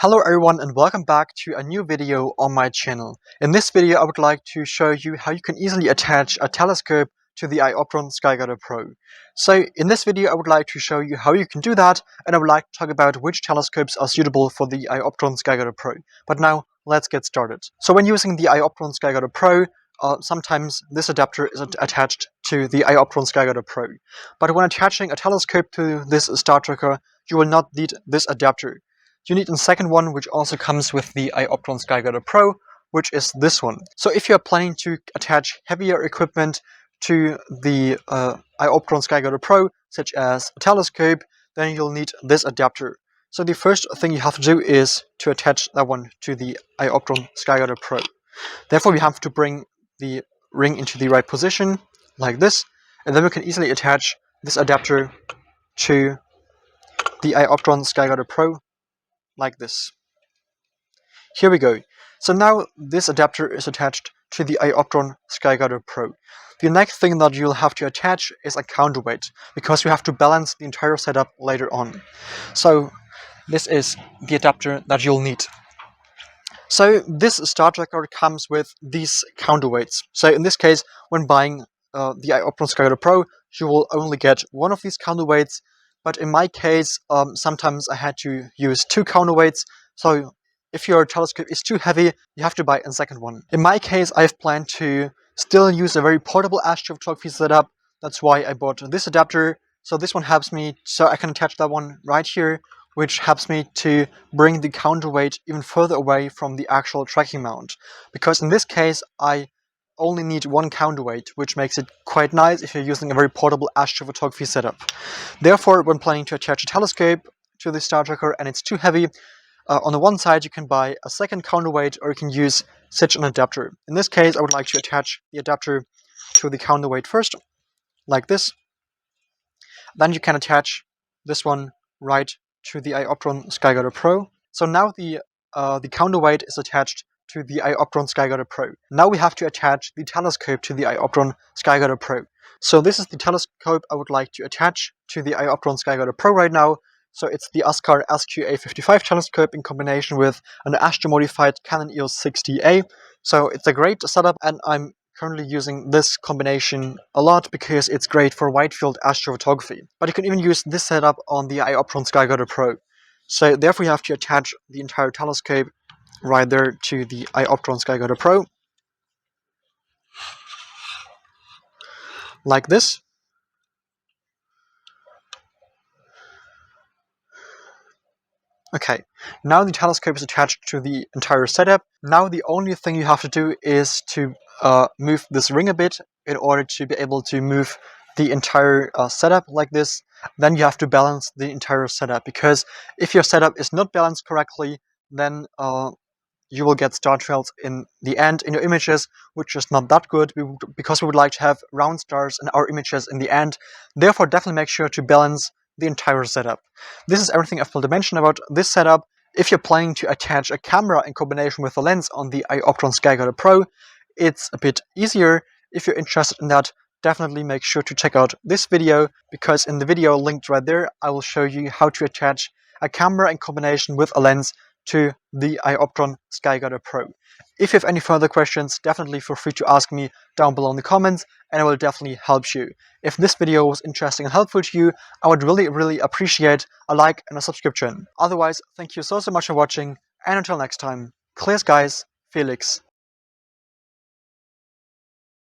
Hello everyone and welcome back to a new video on my channel. In this video I would like to show you how you can easily attach a telescope to the iOptron SkyGuider Pro. So in this video I would like to show you how you can do that, and I would like to talk about which telescopes are suitable for the iOptron SkyGuider Pro. But now let's get started. So when using the iOptron SkyGuider Pro, sometimes this adapter is attached to the iOptron SkyGuider Pro. But when attaching a telescope to this star tracker, you will not need this adapter. You need a second one, which also comes with the iOptron SkyGuider Pro, which is this one. So if you're planning to attach heavier equipment to the iOptron SkyGuider Pro, such as a telescope, then you'll need this adapter. So the first thing you have to do is to attach that one to the iOptron SkyGuider Pro. Therefore, we have to bring the ring into the right position, like this, and then we can easily attach this adapter to the iOptron SkyGuider Pro, like this. Here we go. So now this adapter is attached to the iOptron SkyGuider Pro. The next thing that you'll have to attach is a counterweight, because you have to balance the entire setup later on. So this is the adapter that you'll need. So this star tracker comes with these counterweights. So in this case, when buying the iOptron SkyGuider Pro, you will only get one of these counterweights. But in my case, sometimes I had to use two counterweights. So if your telescope is too heavy, you have to buy a second one. In my case, I've planned to still use a very portable astrophotography setup. That's why I bought this adapter. So this one helps me, so I can attach that one right here, which helps me to bring the counterweight even further away from the actual tracking mount. Because in this case, I only need one counterweight, which makes it quite nice if you're using a very portable astrophotography setup. Therefore, when planning to attach a telescope to the star tracker and it's too heavy, on the one side you can buy a second counterweight, or you can use such an adapter. In this case, I would like to attach the adapter to the counterweight first, like this. Then you can attach this one right to the iOptron SkyGuider Pro. So now the counterweight is attached to the iOptron SkyGuider Pro. Now we have to attach the telescope to the iOptron SkyGuider Pro. So this is the telescope I would like to attach to the iOptron SkyGuider Pro right now. So it's the Askar SQA55 telescope in combination with an Astro-modified Canon EOS 60A. So it's a great setup, and I'm currently using this combination a lot because it's great for wide-field astrophotography. But you can even use this setup on the iOptron SkyGuider Pro. So therefore you have to attach the entire telescope right there to the iOptron SkyGuider Pro, like this. Okay, now the telescope is attached to the entire setup. Now the only thing you have to do is to move this ring a bit in order to be able to move the entire setup like this. Then you have to balance the entire setup, because if your setup is not balanced correctly, then you will get star trails in the end in your images, which is not that good, because we would like to have round stars in our images in the end. Therefore, definitely make sure to balance the entire setup. This is everything I've to mention about this setup. If you're planning to attach a camera in combination with a lens on the iOptron SkyGuider Pro, it's a bit easier. If you're interested in that, definitely make sure to check out this video, because in the video linked right there, I will show you how to attach a camera in combination with a lens to the iOptron SkyGuider Pro. If you have any further questions, definitely feel free to ask me down below in the comments, and I will definitely help you. If this video was interesting and helpful to you, I would really appreciate a like and a subscription. Otherwise, thank you so much for watching, and until next time, clear skies, Felix.